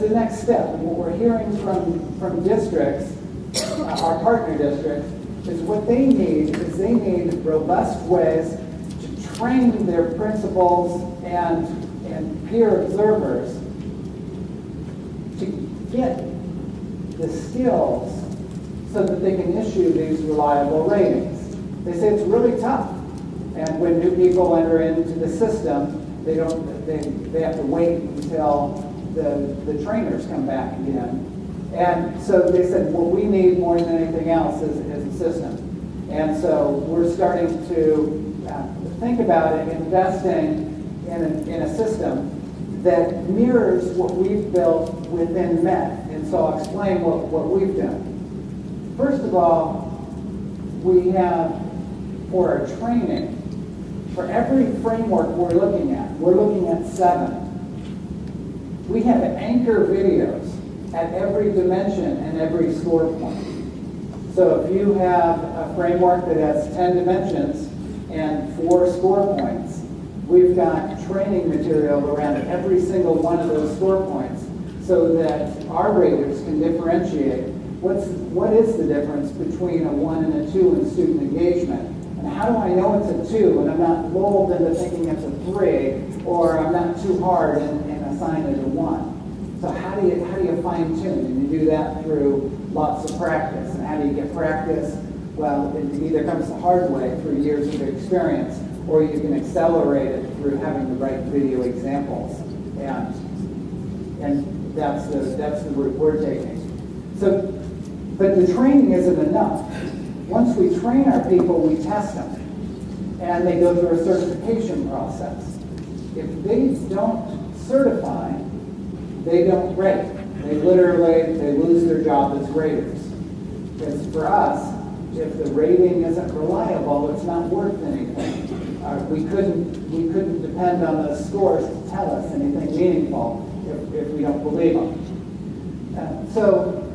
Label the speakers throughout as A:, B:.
A: the next step. And what we're hearing from districts, our partner districts, is what they need is they need robust ways to train their principals and peer observers to get the skills so that they can issue these reliable ratings. They say it's really tough. And when new people enter into the system, they have to wait until the trainers come back again. And so they said, what we need more than anything else is a system. And so we're starting to think about it, investing in a system that mirrors what we've built within MET. And so I'll explain what we've done. First of all, we have, for our training, for every framework we're looking at 7. We have anchor videos at every dimension and every score point. So if you have a framework that has 10 dimensions and 4 score points, we've got training material around every single one of those score points so that our raters can differentiate what is the difference between a 1 and a 2 in student engagement. And how do I know it's a 2 and I'm not lulled into thinking it's a 3, or I'm not too hard and assign it a 1? So how do you fine tune? And you do that through lots of practice. And how do you get practice? Well, it either comes the hard way through years of experience, or you can accelerate it through having the right video examples. And that's the route we're taking. So, but the training isn't enough. Once we train our people, we test them, and they go through a certification process. If they don't certify, they don't rate. They lose their job as raters. Because for us, if the rating isn't reliable, it's not worth anything. We couldn't depend on those scores to tell us anything meaningful if we don't believe them. So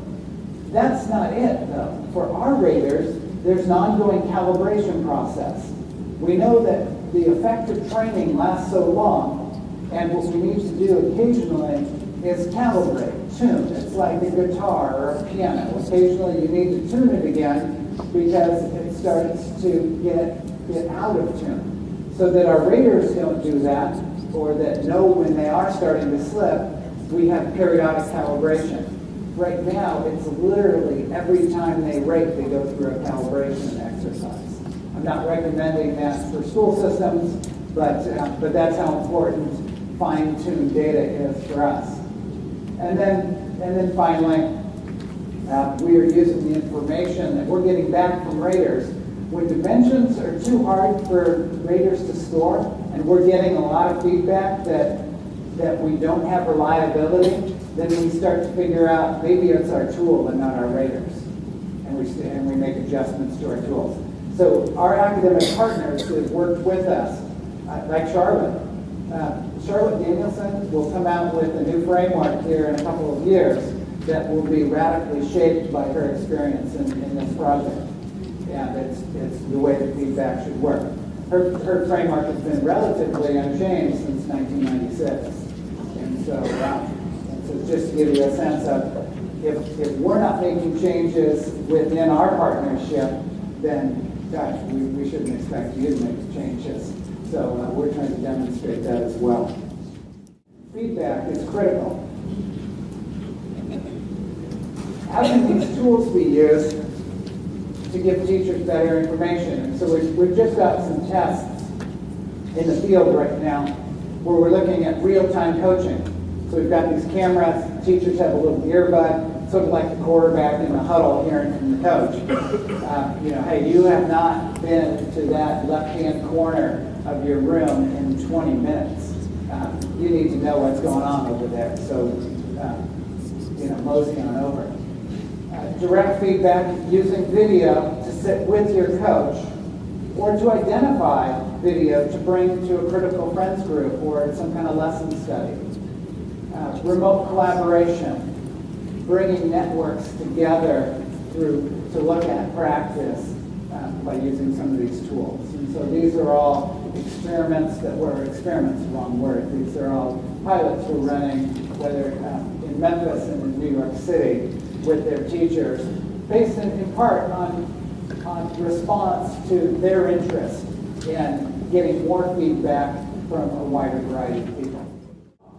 A: that's not it, though. For our raters, there's an ongoing calibration process. We know that the effective training lasts so long, and what we need to do occasionally is calibrate, tune. It's like a guitar or a piano. Occasionally you need to tune it again because it starts to get out of tune. So that our raters don't do that, or that know when they are starting to slip, we have periodic calibration. Right now, it's literally every time they rate, they go through a calibration exercise. I'm not recommending that for school systems, but that's how important fine-tuned data is for us. And then finally, we are using the information that we're getting back from raters. When dimensions are too hard for raters to score, and we're getting a lot of feedback that we don't have reliability, then we start to figure out maybe it's our tool and not our raters. And we make adjustments to our tools. So our academic partners who have worked with us, like Charlotte Danielson will come out with a new framework here in a couple of years that will be radically shaped by her experience in this project. And it's the way that feedback should work. Her framework has been relatively unchanged since 1996. And so just to give you a sense of, if we're not making changes within our partnership, then gosh, we shouldn't expect you to make changes. So we're trying to demonstrate that as well. Feedback is critical. How can these tools be used to give teachers better information? And so we've just got some tests in the field right now where we're looking at real-time coaching. So we've got these cameras, teachers have a little earbud, sort of like the quarterback in the huddle hearing from the coach. Hey, you have not been to that left-hand corner of your room in 20 minutes. You need to know what's going on over there. So, mosey on over. Direct feedback using video to sit with your coach, or to identify video to bring to a critical friends group or some kind of lesson study. Remote collaboration, bringing networks together to look at practice by using some of these tools. And so these are all experiments wrong word. These are all pilots we're running, whether in in Memphis and in New York City with their teachers, based in part on response to their interest in getting more feedback from a wider variety of people.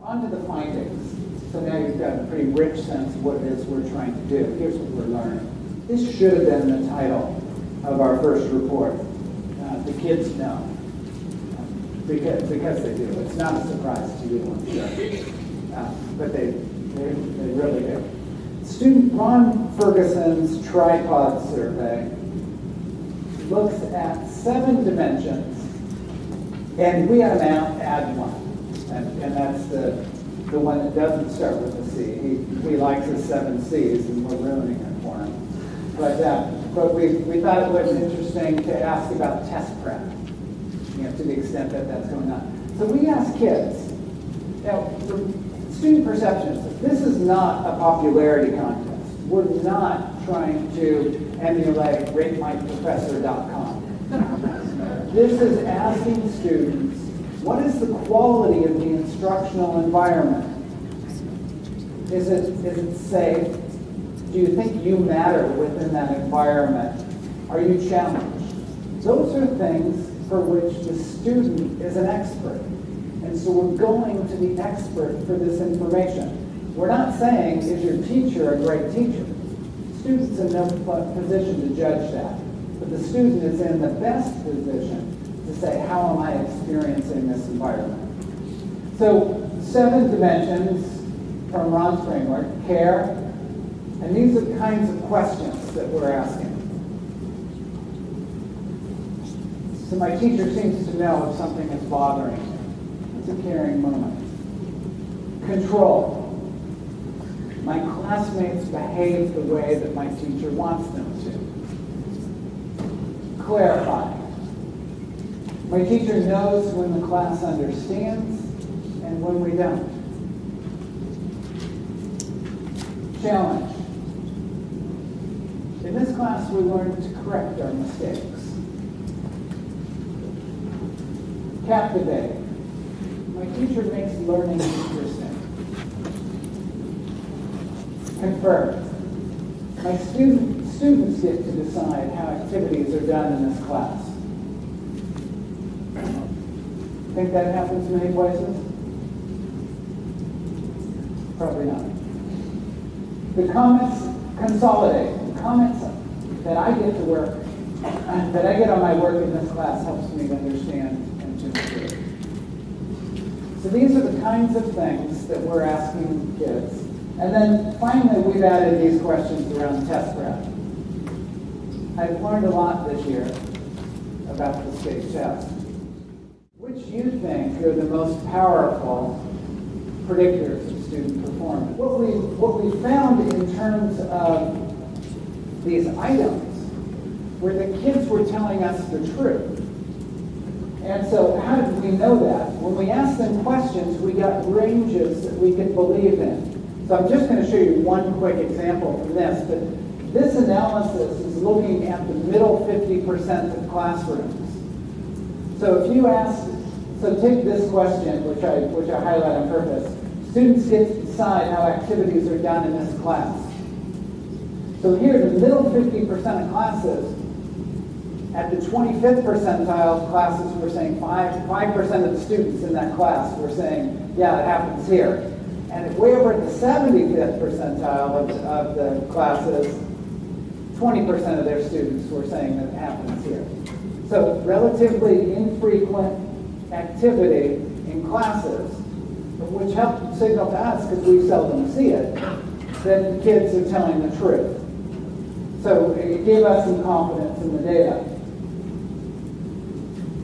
A: On to the findings. So now you've got a pretty rich sense of what it is we're trying to do. Here's what we're learning. This should have been the title of our first report. The kids know. Because they do. It's not a surprise to you, I'm sure. But they really do. Student Ron Ferguson's tripod survey looks at 7 dimensions, and we had him add one. And that's the one that doesn't start with a C. He likes his 7 C's, and we're ruining it for him. But we thought it was interesting to ask about test prep, to the extent that that's going on. So we asked kids, student perceptions. This is not a popularity contest. We're not trying to emulate ratemyprofessor.com. This is asking students, what is the quality of the instructional environment? Is it safe? Do you think you matter within that environment? Are you challenged? Those are things for which the student is an expert. And so we're going to the expert for this information. We're not saying, is your teacher a great teacher? Students in no position to judge that. But the student is in the best position to say, how am I experiencing this environment? So 7 dimensions from Ron's framework: care, and these are the kinds of questions that we're asking. So my teacher seems to know if something is bothering me. It's a caring moment. Control. My classmates behave the way that my teacher wants them to. Clarify. My teacher knows when the class understands and when we don't. Challenge. In this class, we learn to correct our mistakes. Captivate. My teacher makes learning interesting. Confirm. My students get to decide how activities are done in this class. Think that happens many places? Probably not. The comments consolidate. The comments that I get to work, that I get on my work in this class helps me to understand and to improve. So these are the kinds of things that we're asking kids. And then finally, we've added these questions around test prep. I've learned a lot this year about the state test. Which you think are the most powerful predictors of student performance? What we found in terms of these items were that kids were telling us the truth. And so how did we know that? When we asked them questions, we got ranges that we could believe in. So I'm just going to show you one quick example from this, but this analysis is looking at the middle 50% of classrooms. So if you ask, so take this question, which I highlight on purpose. Students get to decide how activities are done in this class. So here, the middle 50% of classes, at the 25th percentile of classes, we're saying 5% of the students in that class were saying, yeah, it happens here. And way over at the 75th percentile of the classes, 20% of their students were saying that it happens here. So relatively infrequent activity in classes, which helped signal to us, because we seldom see it, that the kids are telling the truth. So it gave us some confidence in the data.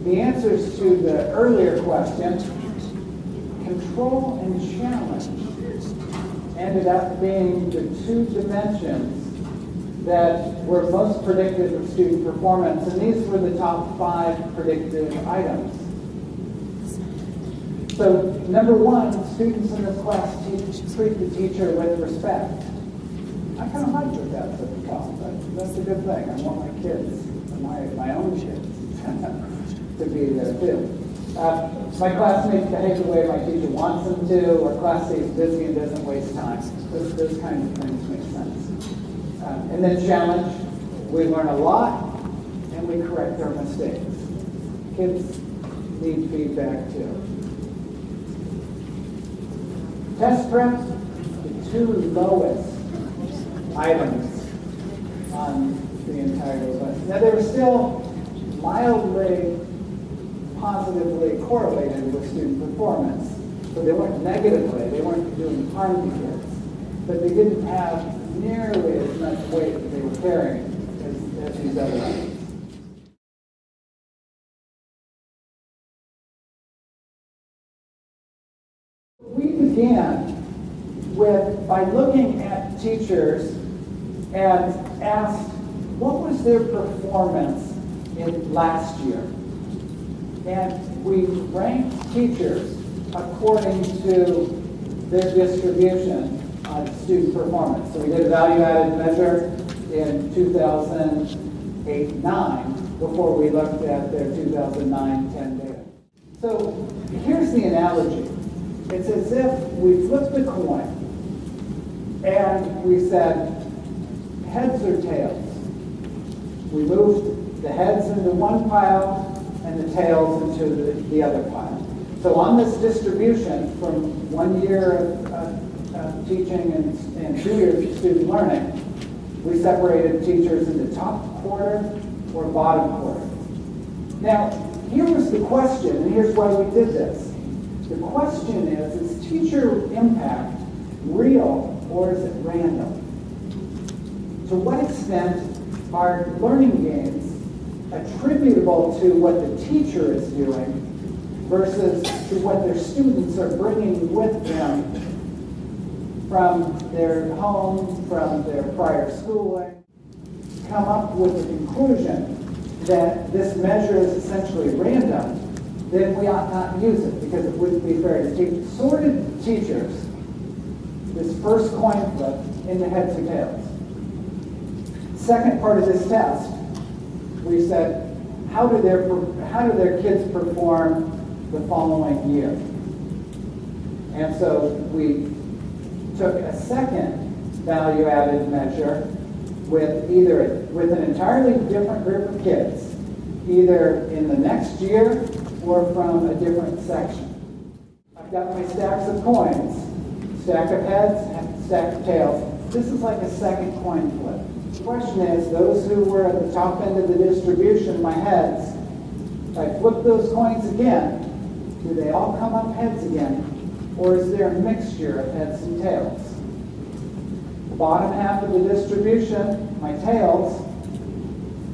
A: The answers to the earlier question, control and challenge, ended up being the 2 dimensions that were most predictive of student performance, and these were the top 5 predictive items. So, number 1, students in this class treat the teacher with respect. I kind of like that that's at the top. That's a good thing. I want my kids, my own kids, to be there too. My classmates behave the way my teacher wants them to, or class stays busy and doesn't waste time. Those kinds of things make sense. And then challenge, we learn a lot and we correct our mistakes. Kids need feedback too. Test prep, the two lowest items on the entire list. Now they were still mildly positively correlated with student performance. So they weren't negatively, they weren't doing harm to kids. But they didn't have nearly as much weight that they were carrying as these other items. We began by looking at teachers and asked, what was their performance in last year? And we ranked teachers according to their distribution of student performance. So we did a value-added measure in 2008-9 before we looked at their 2009-10 data. So here's the analogy. It's as if we flipped a coin and we said, heads or tails? We moved the heads into one pile and the tails into the other pile. So on this distribution from 1 year of teaching and 2 years of student learning, we separated teachers into top quarter or bottom quarter. Now, here was the question, and here's why we did this. The question is teacher impact real or is it random? To what extent are learning gains attributable to what the teacher is doing versus to what their students are bringing with them from their home, from their prior schooling? Come up with the conclusion that this measure is essentially random, then we ought not use it because it wouldn't be fair to teach. Sorted teachers, this first coin flip, into heads or tails. Second part of this test, we said, how do their kids perform the following year? And so we took a second value-added measure with an entirely different group of kids, either in the next year or from a different section. I've got my stacks of coins, stack of heads, stack of tails. This is like a second coin flip. The question is, those who were at the top end of the distribution, my heads, if I flip those coins again, do they all come up heads again? Or is there a mixture of heads and tails? The bottom half of the distribution, my tails,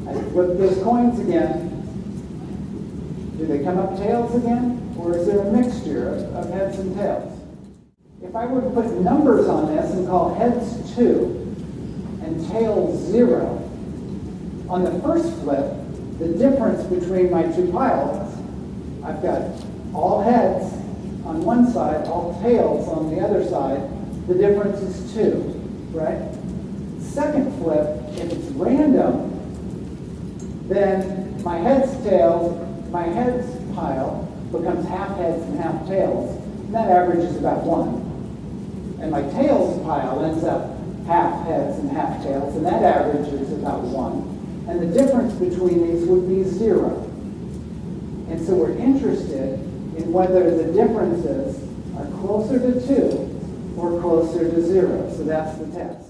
A: I flip those coins again. Do they come up tails again? Or is there a mixture of heads and tails? If I were to put numbers on this and call heads 2 and tails 0, on the first flip, the difference between my two piles, I've got all heads on one side, all tails on the other side. The difference is 2, right? Second flip, if it's random, then my heads pile becomes half heads and half tails, and that average is about 1. And my tails pile ends up half heads and half tails, and that average is about 1. And the difference between these would be 0. And so we're interested in whether the differences are closer to 2 or closer to 0. So that's the test.